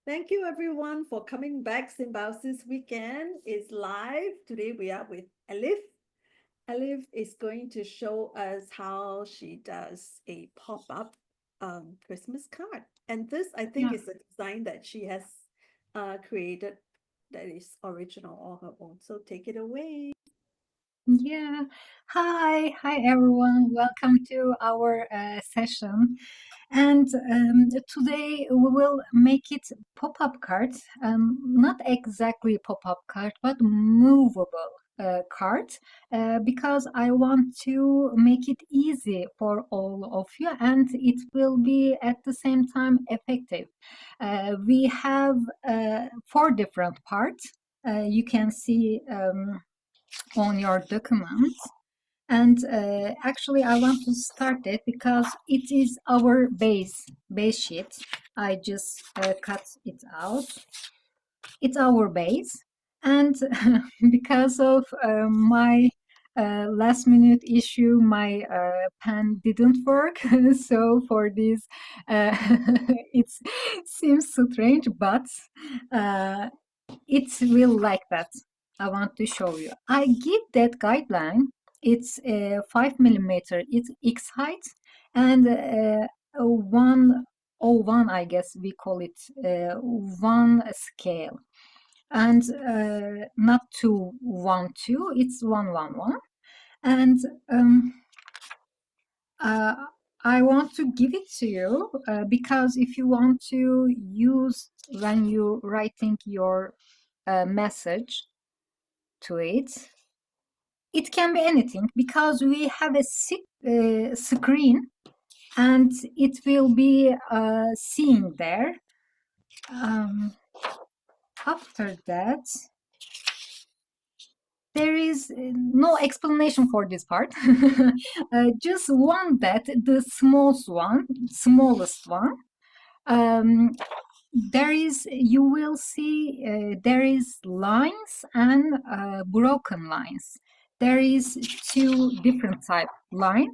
Thank you everyone for coming back. Symbiosis Weekend is live. Today we are with Elif. Elif is going to show us how she does a pop-up Christmas card. And this, I think, Yeah. is a design that she has created that is original on her own. So take it away. Yeah. Hi everyone. Welcome to our session. And today we will make it pop-up cards. Not exactly pop-up card, but movable card, because I want to make it easy for all of you, and it will be at the same time effective. We have four different parts. You can see. On your document. And actually, I want to start it because it is our base sheet. I just cut it out. It's our base, and because of my last minute issue, my pen didn't work. So for this, it seems strange, but uh, it's will like that. I want to show you. I give that guideline. It's 5 millimeter. It's X height and 101. I guess we call it one scale, and not 212. It's 111. And um, uh, I want to give it to you because if you want to use when you writing your message to it. It can be anything because we have a screen and it will be seen there. Um, After that, there is no explanation for this part. Just one that the smallest one. Um, there is you will see there is lines and broken lines. There is two different type line,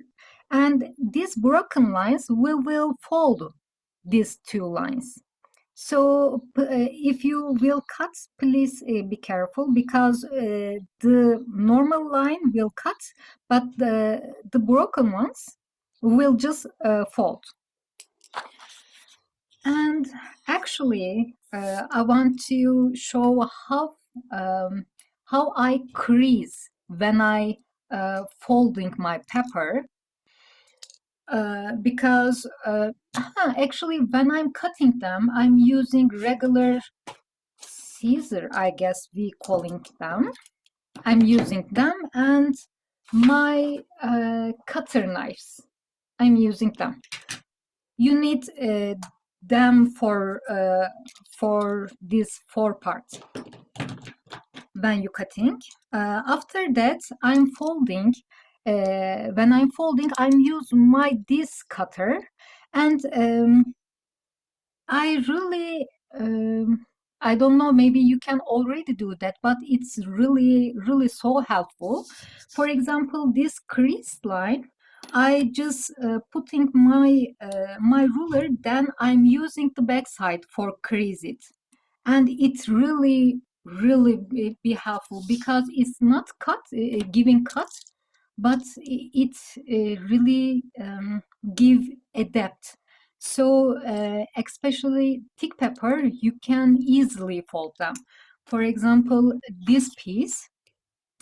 and these broken lines we will fold these two lines. So if you will cut, please be careful because the normal line will cut, but the broken ones will just fold. And actually, I want to show how I crease when I folding my paper. Because actually, when I'm cutting them, I'm using regular scissor, I guess we calling them. I'm using them and my cutter knives. I'm using them. You need them for these four parts when you cutting. After that, I'm folding. When I'm folding, I'm using my disc cutter, and I really. I don't know, maybe you can already do that, but it's really so helpful. For example, this crease line, I just putting my ruler, then I'm using the backside for crease it, and it's really be helpful because it's not giving cut, but it really give a depth. So especially thick pepper, you can easily fold them. For example, this piece,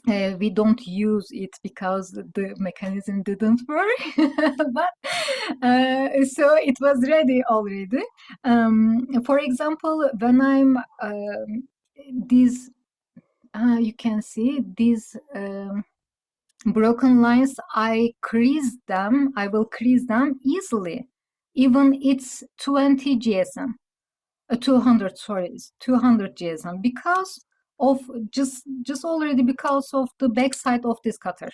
we don't use it because the mechanism didn't work, but so it was ready already. For example, when I'm these, you can see these broken lines, I will crease them easily, even it's 20 GSM. 200, sorry, 200 GSM, because of just already because of the backside of this cutter.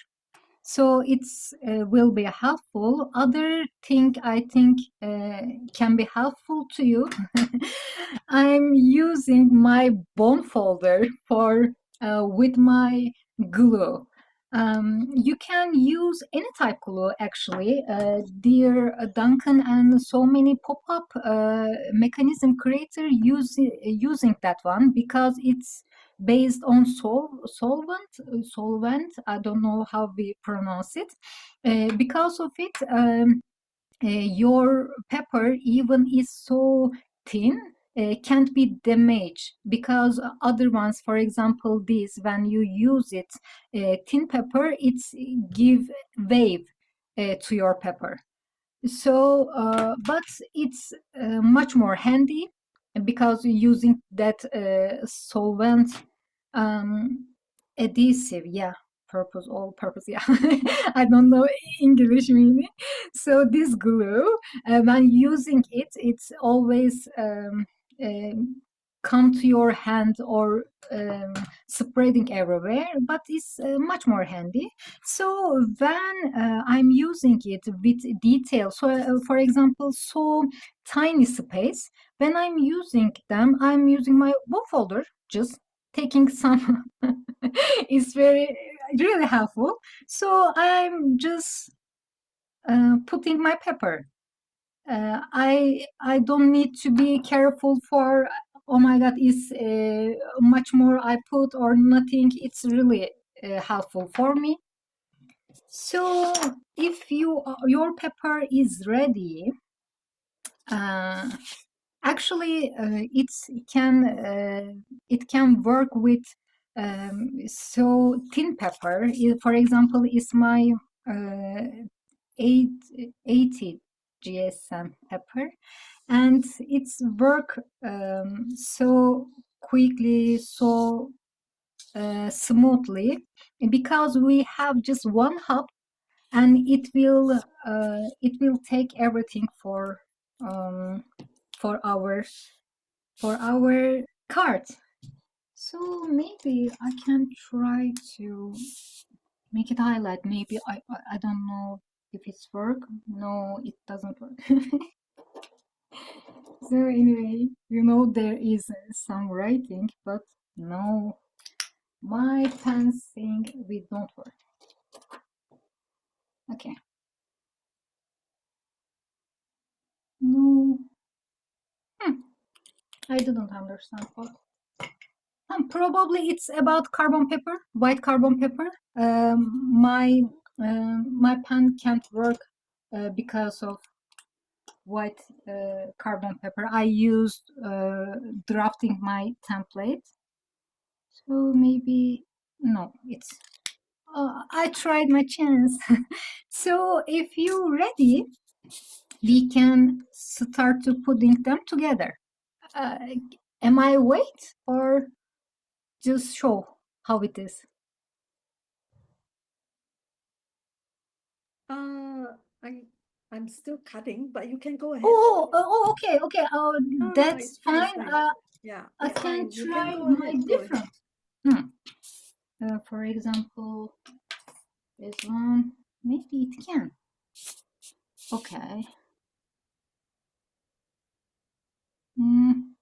So it's will be helpful. Other thing I think can be helpful to you. I'm using my bone folder for with my glue. You can use any type glue actually. Dear Duncan and so many pop-up mechanism creator using that one because it's based on solvent. I don't know how we pronounce it. Because of it, your pepper even is so thin can't be damaged because other ones, for example, this when you use it thin pepper, it's give wave to your pepper. So but it's much more handy because using that solvent um, adhesive, yeah, purpose, all purpose, yeah. I don't know English meaning. So this glue, when using it, it's always um, come to your hand or um, spreading everywhere, but it's much more handy. So when I'm using it with detail, so for example, so tiny space, when I'm using them, I'm using my book folder, just taking some. It's very really helpful. So I'm just putting my pepper. I don't need to be careful for, oh my God, is much more I put or nothing. It's really helpful for me. So if your pepper is ready, uh, actually it can work with so thin pepper. For example, is my uh, 880 GSM pepper, and it's work so quickly, so smoothly because we have just one hub and it will take everything um, for our for our card. So maybe I can try to make it highlight. Maybe I don't know if it's work. No, it doesn't work. So anyway, there is some writing, but no, my pen thing we don't work. Okay. No. I didn't understand what. Probably it's about carbon paper, white carbon paper. My pen can't work because of white carbon paper. I used drafting my template, so maybe no. It's I tried my chance. So if you're ready, we can start to putting them together. Uh, am I wait or just show how it is? I I'm still cutting, but you can go ahead. Okay, okay. Oh, No, no, no, that's it's fine, it's fine. fine. Yeah, I it's can fine. You can try go my ahead, go ahead. different. For example, this one. Maybe it can. Okay. Mm,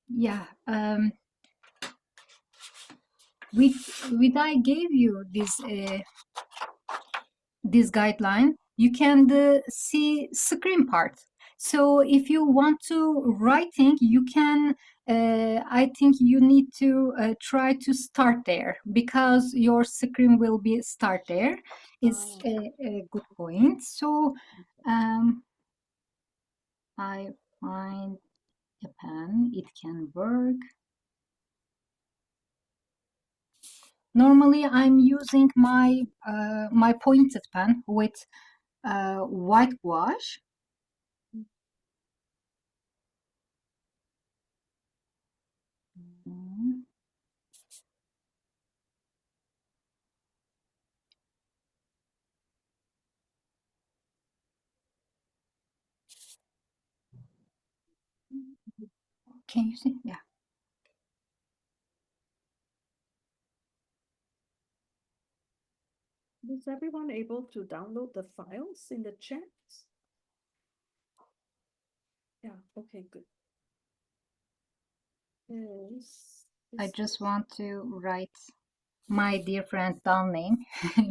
yeah. With I gave you this guideline, you can see screen part. So if you want to writing, you can. I think you need to try to start there because your screen will be start there. Is Ah, a good point. So um, I find a pen. It can work. Normally, I'm using my pointed pen with white gouache. Mm, can you see? Yeah. is everyone able to download the files in the chat? Yeah, okay, good. Yes, I this just is want to write my dear friend Darling,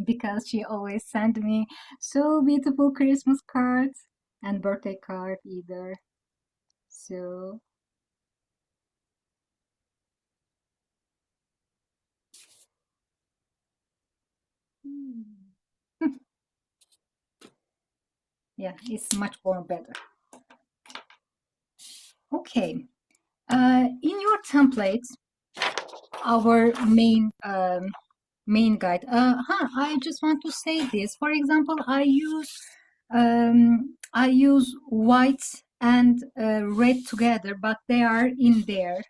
because she always sent me so beautiful Christmas cards and birthday card either. So Hmm. yeah, it's much more better. Okay, in your templates, our main guide. I just want to say this. For example, I use white and red together, but they are in there.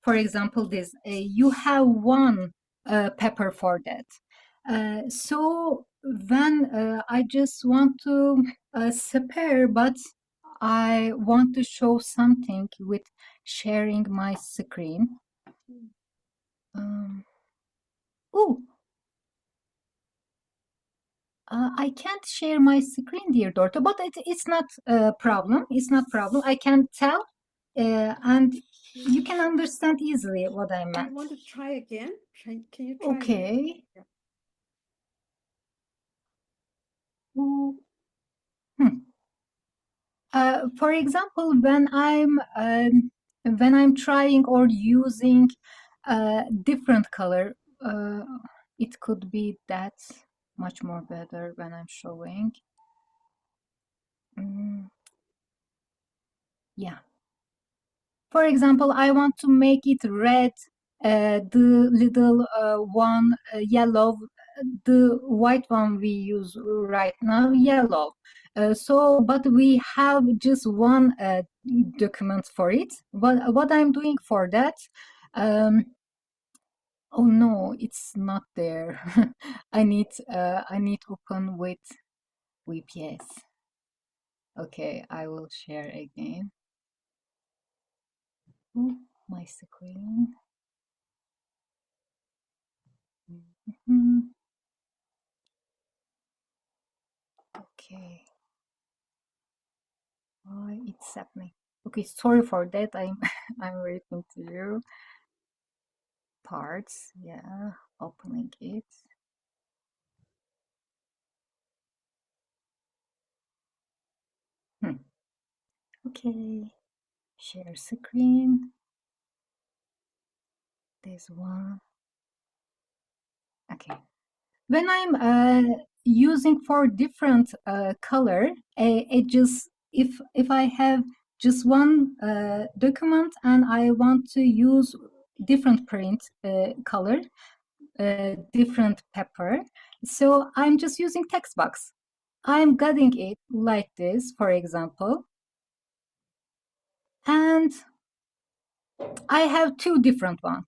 For example, this you have one pepper for that. So when I just want to spare, but I want to show something with sharing my screen. Hmm. Um, oh, I can't share my screen, dear daughter, but it's not a problem. It's not problem. I can tell, and you can understand easily what I Do meant. you want to try again? Can you try again? Okay. Yeah. Oh, hmm. For example, when I'm trying or using different color, it could be that much more better when I'm showing. Mm, yeah. For example, I want to make it red, the little one yellow, the white one we use right now, yellow. But we have just one document for it. What I'm doing for that, um, oh no, it's not there. I need open with VPS. Okay, I will share again. Oh, my screen. Mhm. Okay. Why it's happening? Okay, sorry for that. I'm I'm waiting to you. Parts, yeah, opening it. Hmm. Okay, share screen. This one. Okay. When I'm using for different color, it just if I have just one document and I want to use different print color, different pepper. So I'm just using text box. I'm cutting it like this, for example. And I have two different ones.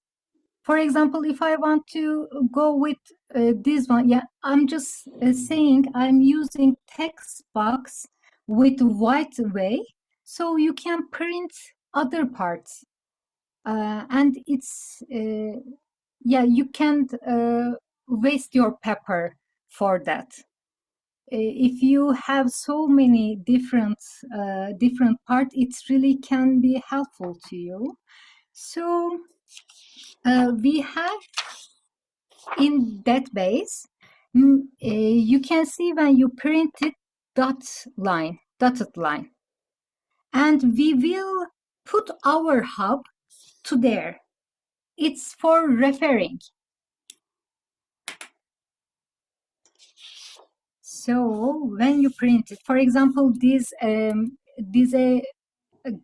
For example, if I want to go with this one, yeah, I'm just saying I'm using text box with white way, so you can print other parts. And it's yeah, you can't waste your pepper for that. If you have so many different parts, it really can be helpful to you. So we have in that base, you can see when you print it dotted line, and we will put our hub to there. It's for referring. So when you print it, for example, this a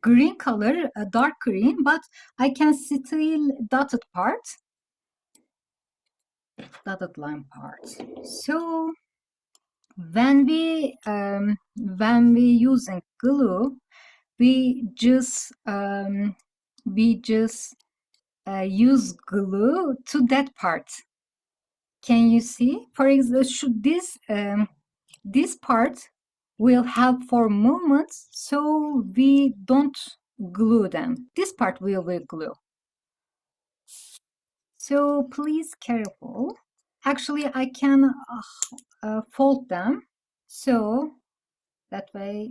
green color, a dark green, but I can still dotted line part. So when we using glue, we just use glue to that part. Can you see? For example, should this part will help for movements, so we don't glue them. This part will glue. So please careful. Actually, I can fold them, so that way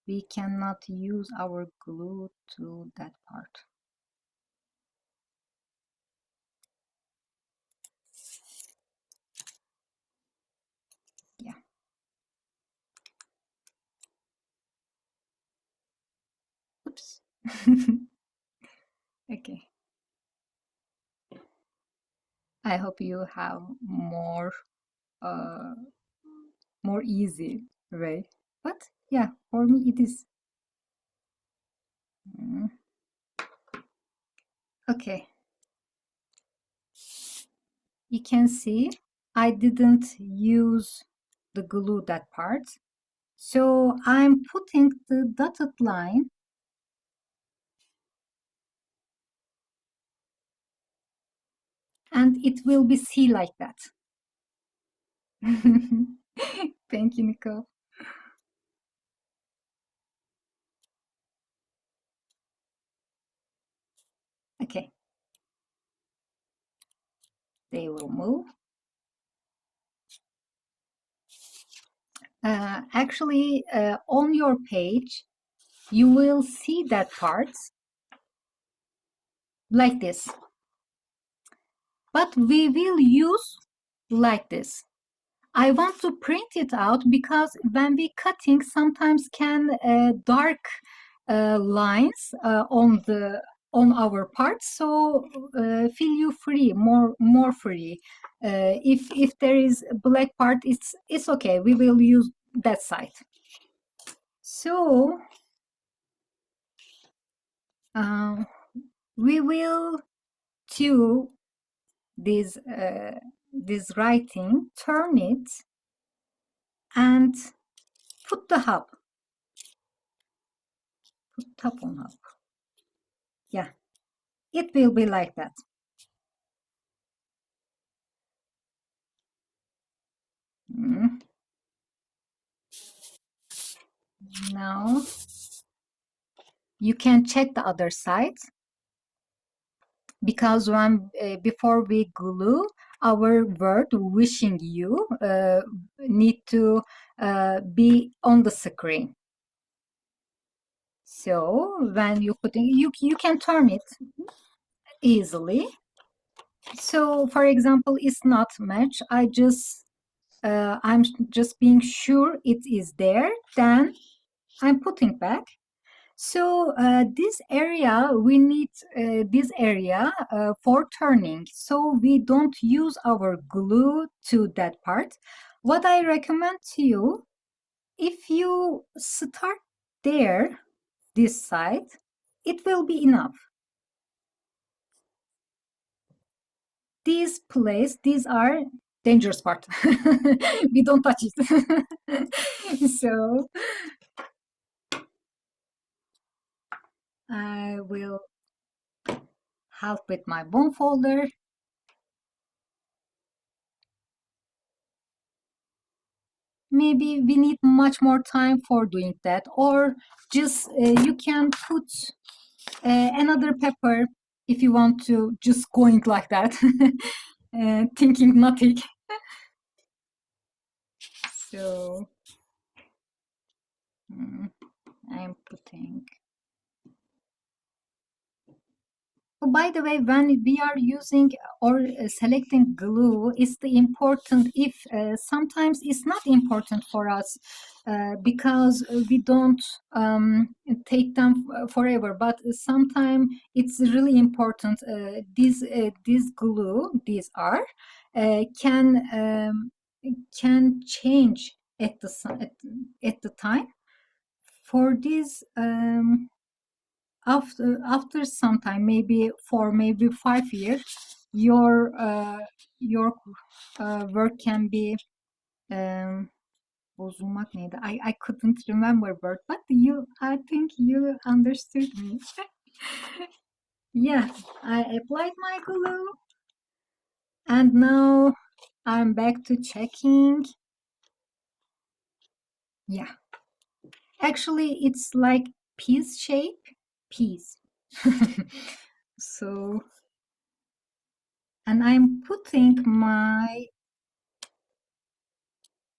we cannot use our glue to that part. Oops. Okay. I hope you have uh, more easy way. But yeah, for me it is. Mm, okay. You can see I didn't use the glue that part. So I'm putting the dotted line and it will be see like that. Thank you, Nicole. Okay, they will move. Actually, on your page, you will see that part like this, but we will use like this. I want to print it out because when we cutting, sometimes can dark lines on our parts. So feel you free, more free. If there is a black part, it's okay. We will use that side. So we will do this writing, turn it, and put the hub. Put top on hub. Yeah, it will be like that. Now you can check the other side because when before we glue our word wishing you need to be on the screen. So when you put in, you can turn it easily. So for example, it's not match. I'm just being sure it is there. Then I'm putting back. So this area, we need this area for turning. So we don't use our glue to that part. What I recommend to you, if you start there, this side, it will be enough. These place, these are dangerous part. We don't touch it. So I will help with my bone folder. Maybe we need much more time for doing that, or just you can put another pepper if you want to just going like that, thinking nothing. So I'm putting. Oh, by the way, when we are using or selecting glue, it's the important if sometimes it's not important for us because we don't take them forever. But sometimes it's really important. This glue, these are can change at the time. For this. After some time, maybe for maybe 5 years, your work can be bozulmak neydi? I couldn't remember word, but I think you understood me. Yeah, I applied my glue, and now I'm back to checking. Yeah, actually, it's like piece shape, piece. So. And I'm putting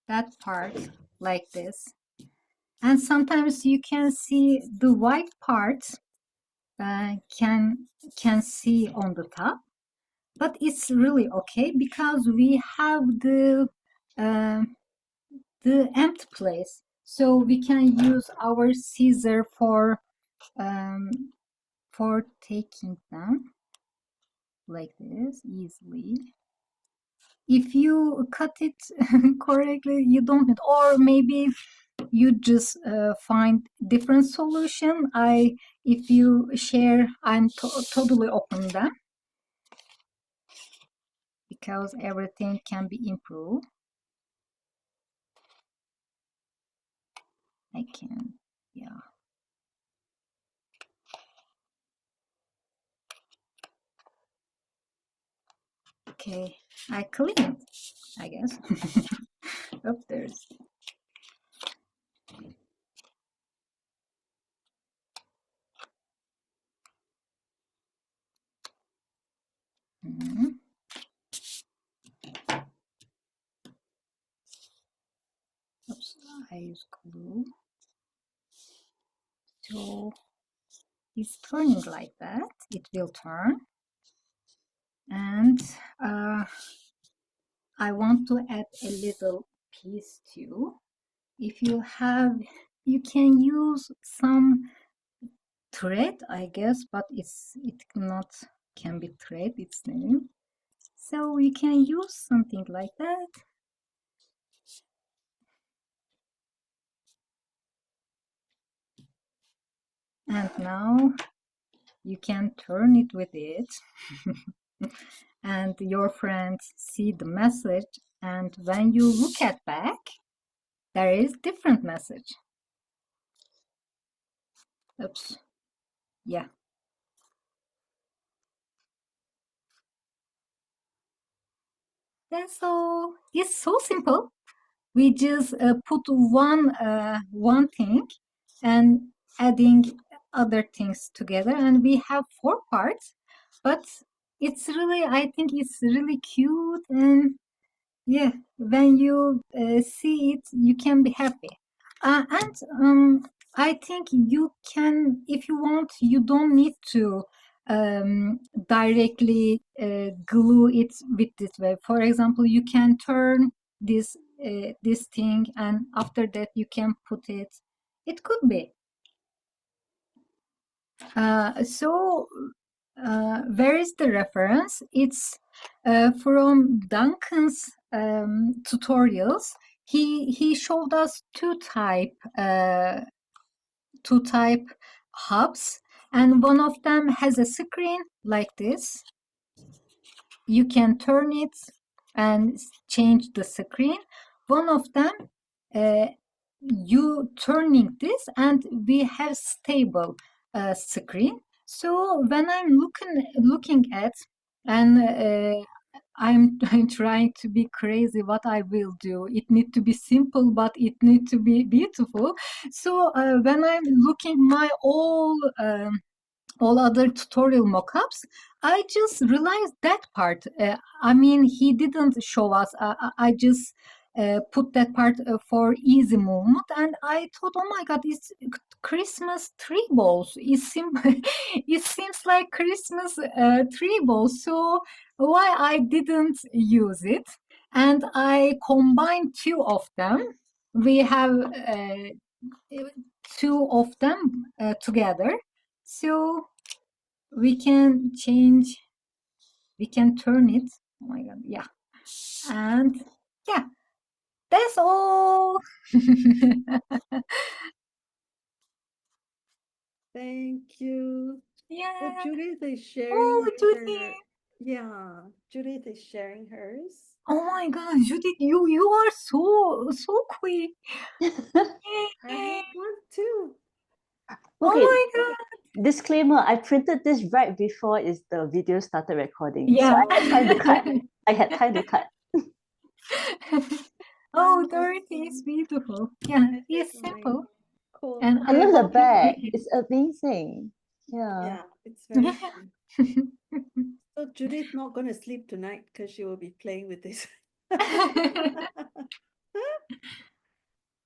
that part like this. And sometimes you can see the white part can see on the top, but it's really okay because we have uh, the empty place, so we can use our scissor for for taking them like this easily. If you cut it correctly, you don't need, or maybe you just find different solution. If you share, I'm totally open them because everything can be improved. I can, yeah. Okay, I cleaned, I guess. Oh, there's. Mhm. Oops, I use glue. So it's turning like that. It will turn. And I want to add a little piece too. If you have, you can use some thread, I guess, but it not can be thread, its name. So you can use something like that. And now you can turn it with it. And your friends see the message, and when you look at back, there is different message. Oops. Yeah. That's all. It's so simple. We just put one thing and adding other things together, and we have 4 parts. But it's really, I think it's really cute, and yeah, when you see it, you can be happy. And I think you can, if you want, you don't need to directly glue it with this way. For example, you can turn this thing, and after that you can put it. It could be. Where is the reference? It's from Duncan's tutorials. He showed us two type hubs, and one of them has a screen like this. You can turn it and change the screen. One of them, you turning this, and we have stable screen. So when I'm looking at, and I'm trying to be crazy what I will do. It need to be simple, but it need to be beautiful. So when I'm looking my all other tutorial mockups, I just realized that part. I mean, he didn't show us. I just put that part for easy movement, and I thought, oh my God, it's Christmas tree balls. It seems like Christmas tree balls. So why I didn't use it? And I combined 2 of them. We have 2 of them together. So we can change, we can turn it. Oh my God, yeah. And yeah, that's all. Thank you. Oh, Yeah. Judith is Oh, sharing Judy. her. Yeah, Judith is sharing hers. Oh my God, Judith, you are so quick. I have one too. Oh Okay, my God. disclaimer, I printed this right before the video started recording. So Yeah. I had time to cut. Okay. I had time to cut. Oh, Dorothy is beautiful. Yeah, It is it's amazing. simple. Cool. And I I love the hope you bag. like it. It's amazing. Yeah. Yeah, it's very fun. So Judith not going to sleep tonight because she will be playing with this.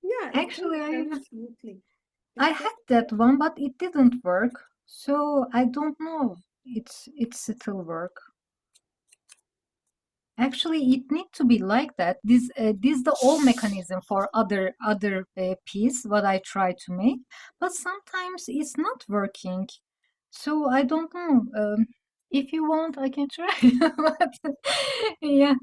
Yeah, it goes Actually, very smoothly. I It had goes that one, but it didn't work. So I don't know. It's still work. Actually, it need to be like that. This the old mechanism for other piece what I try to make, but sometimes it's not working. So I don't know. If you want, I can try. But yeah,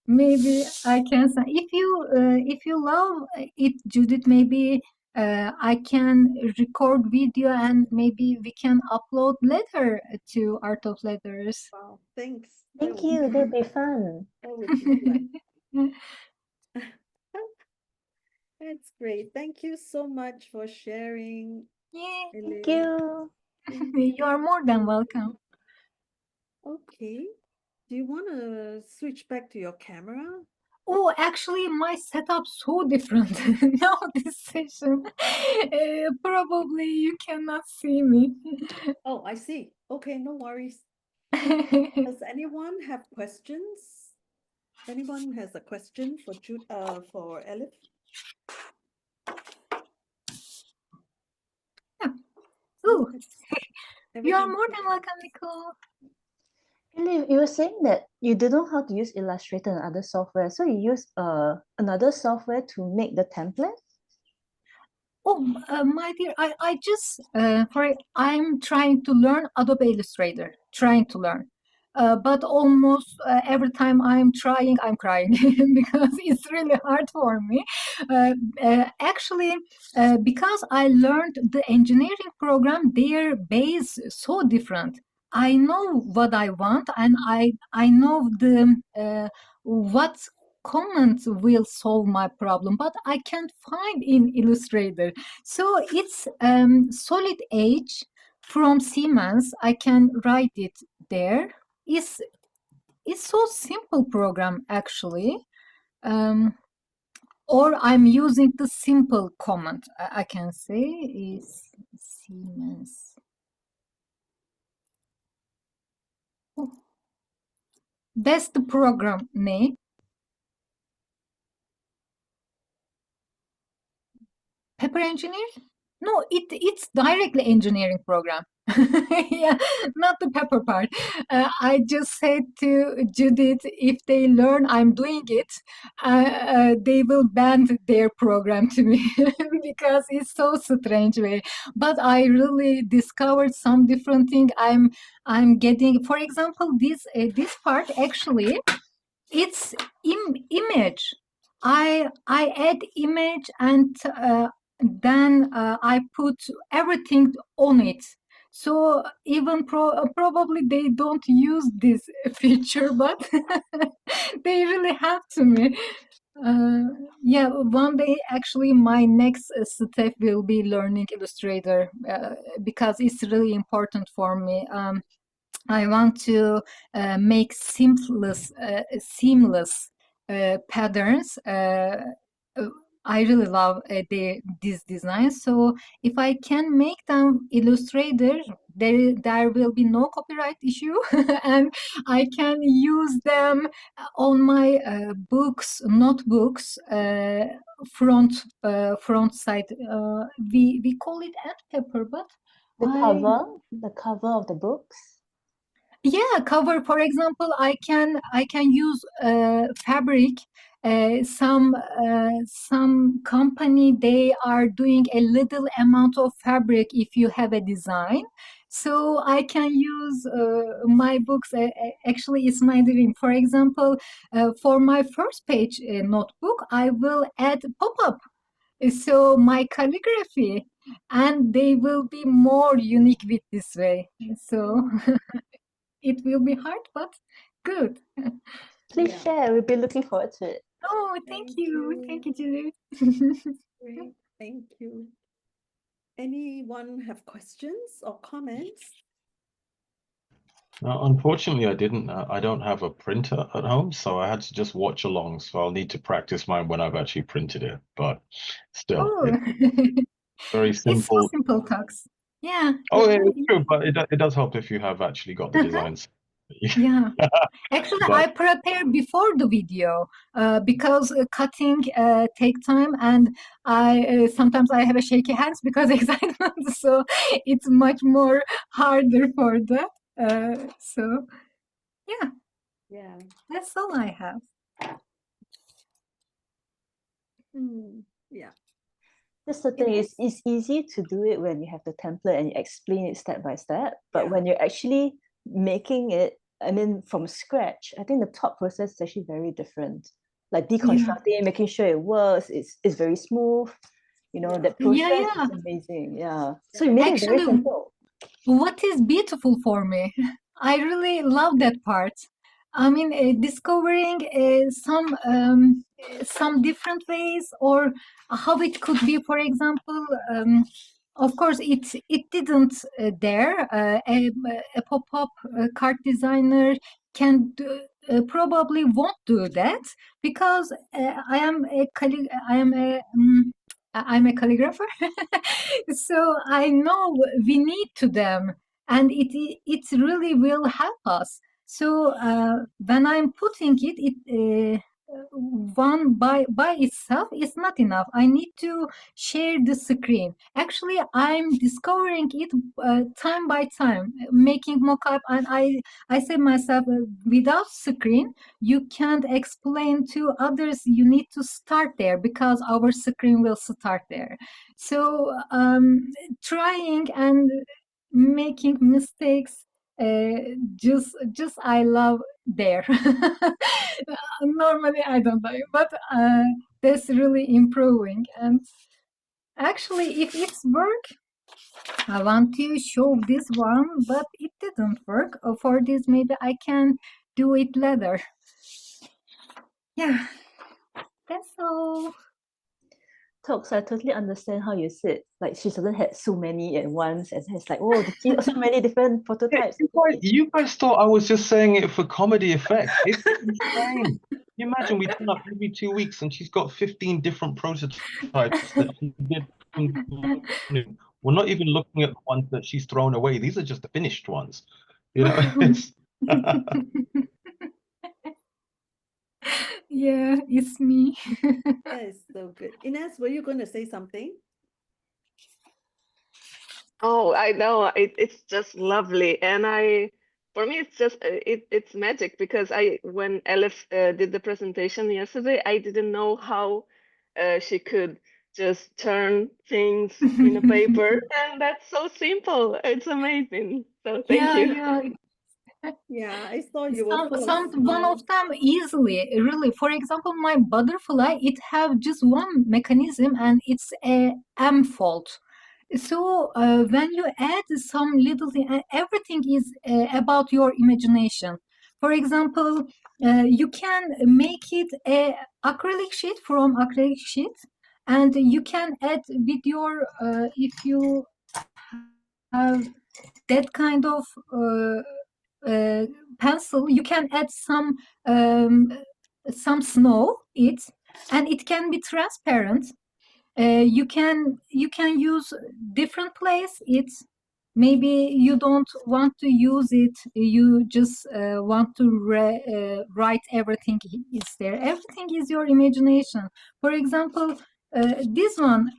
maybe I can. If you love it, Judith, maybe I can record video and maybe we can upload later to Art of Letters. Wow, thanks. Thank you. That'll be fun. That would be fun. That's great. Thank you so much for sharing, Yeah, Thank Elif. you. Thank you are more than welcome. Okay. Do you want to switch back to your camera? Oh, actually, my setup's so different now this session. Probably you cannot see me. Oh, I see. Okay, no worries. Does anyone have questions? Anyone has a question for for Elif? Ooh, you are Everything's more good. than welcome, Nicole. Elif, you were saying that you don't know how to use Illustrator and other software, so you use another software to make the template? Oh, my dear, I just I'm trying to learn Adobe Illustrator, trying to learn. But almost every time I'm trying, I'm crying because it's really hard for me. Actually, because I learned the engineering program, their base so different. I know what I want, and I know the what comment will solve my problem, but I can't find in Illustrator. So it's solid edge from Siemens. I can write it there. It's so simple program actually. Or I'm using the simple command. I can say is Siemens. Oh, that's the program name. Pepper engineer? No, it's directly engineering program. Yeah, not the pepper part. I just said to Judith, if they learn I'm doing it, they will ban their program to me because it's so strange way. But I really discovered some different thing. I'm getting, for example, this part actually it's image. I add image and then I put everything on it. So even probably they don't use this feature, but they really have to me. Uh, yeah, one day actually my next step will be learning Illustrator because it's really important for me. I want to make seamless patterns. I really love this design. So if I can make them Illustrator, there will be no copyright issue, and I can use them on my notebooks, front side. We call it ad paper, but The cover of the books? yeah, cover, for example, I can use fabric. Some company they are doing a little amount of fabric if you have a design, so I can use my books. Actually, it's my dream. For example, for my first page notebook, I will add pop-up. So my calligraphy, and they will be more unique with this way. So it will be hard, but good. Please Yeah. share. We'll be looking forward to it. Oh, thank Thank you. you. Thank you, Judith. Great. Thank you. Anyone have questions or comments? Unfortunately, I didn't. I don't have a printer at home, so I had to just watch along. So I'll need to practice mine when I've actually printed it. But still, Oh, it's very it's so simple. simple talks. Yeah, Oh, yeah, it's true, but it does help if you have actually got the designs. yeah. Actually, But I prepare before the video because cutting take time, and I sometimes I have a shaky hands because excitement. So it's much more harder for that. So yeah. Yeah. That's all I have. Yeah. That's the thing, it's easy to do it when you have the template and you explain it step by step. But Yeah. when you're actually making it, I mean, from scratch, I think the thought process is actually very different. Like deconstructing, making sure it works, it's very smooth. You know, Yeah. that process Yeah. is amazing. Yeah. So you made it very Actually, simple. what is beautiful for me, I really love that part. I mean, discovering some different ways, or how it could be. For example, of course, it didn't there. A pop-up card designer can probably won't do that, because I'm a calligrapher, so I know we need to them, and it really will help us. So when I'm putting it one by itself is not enough. I need to share the screen. Actually, I'm discovering it time by time, making mock-up, and I say myself, without screen, you can't explain to others. You need to start there, because our screen will start there. So trying and making mistakes, just I love there. Normally I don't like, but that's really improving. And actually, if it's work, I want to show this one, but it didn't work. For this, maybe I can do it later. Yeah, that's all. Talks, I totally understand how you said, like, she doesn't have so many at once, and it's like, oh, so many different prototypes. You guys thought I was just saying it for comedy effect. It's insane. You imagine we turn up every 2 weeks and she's got 15 different prototypes that she did. We're not even looking at the ones that she's thrown away. These are just the finished ones. You know, it's Yeah, it's me. That is so good. Ines, were you going to say something? Oh, I know. It's just lovely. And for me, it's just it's magic, because when Elif did the presentation yesterday, I didn't know how she could just turn things in a paper, and that's so simple. It's amazing. So thank you. Yeah. Yeah, I saw you were full of One of smiles. them easily, really. For example, my butterfly, it have just one mechanism, and it's a M fold. So when you add some little thing, everything is about your imagination. For example, you can make it a acrylic sheet from acrylic sheet, and you can add with your if you have that kind of pencil, you can add some snow it, and it can be transparent. You can use different place it. Maybe you don't want to use it, you just want to write everything is there. Everything is your imagination. For example, this one,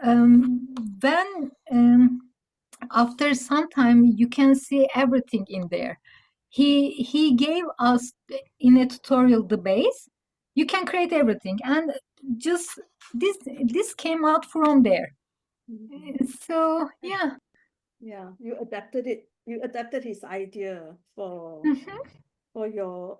when after some time you can see everything in there. He gave us in a tutorial the base. You can create everything, and just this came out from there. So yeah. Yeah, you adapted it. You adapted his idea for your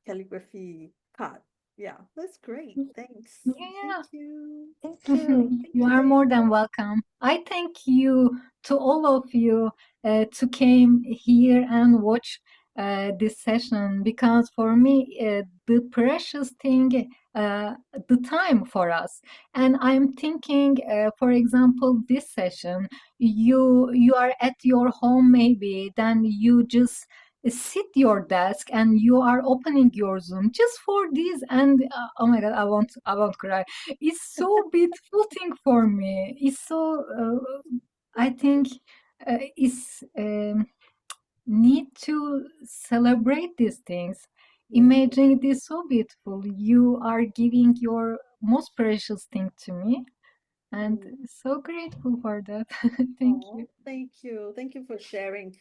calligraphy card. Yeah, that's great. Thanks. Yeah. Thank you. Thank you. You are more than welcome. I thank you to all of you to came here and watch this session, because for me the precious thing, the time for us. And I'm thinking, for example, this session, you are at your home, maybe then you just sit your desk and you are opening your Zoom just for this, and oh my god, I won't cry. It's so beautiful thing for me. It's so I think it's need to celebrate these things. Imagine it is so beautiful. You are giving your most precious thing to me, and so grateful for that. Thank you. Thank you. Thank you for sharing.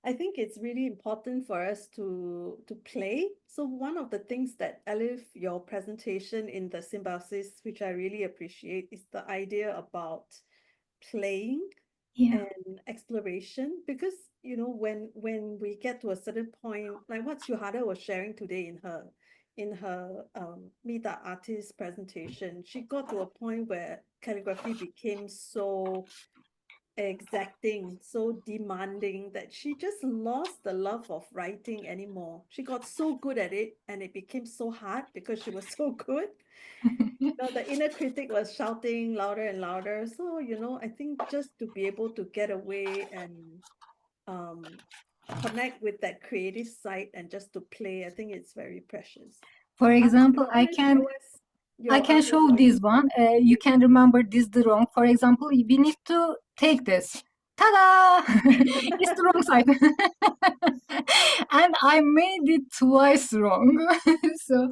I think it's really important for us to play. So one of the things that Elif, your presentation in the Symbiosis, which I really appreciate, is the idea about playing Yeah. and exploration. Because you know, when we get to a certain point, like what Suhada was sharing today in her Meet the Artist presentation, she got to a point where calligraphy became so exacting, so demanding that she just lost the love of writing anymore. She got so good at it and it became so hard because she was so good. No, the inner critic was shouting louder and louder. So, you know, I think just to be able to get away and um, connect with that creative side and just to play, I think it's very precious. For example, You want to show us I your can artist show work? this one. You can remember this the wrong. For example, we need to take this. Ta-da! It's the wrong side. And I made it twice wrong. So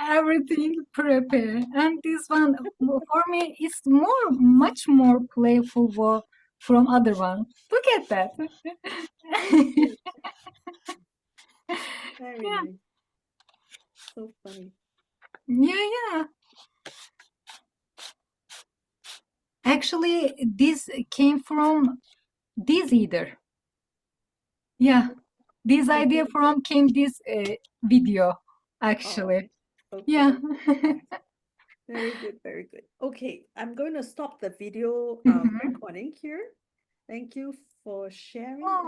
everything prepared. And this one, for me, is much more playful from other one. Look at that. Cute. Very Yeah, nice. So funny. yeah. Actually, this came from this either. Yeah, this idea from came this video, Oh, actually. okay. Yeah. Very good, very good. Okay, I'm going to stop the video Mhm. recording here. Thank you for sharing. Oh.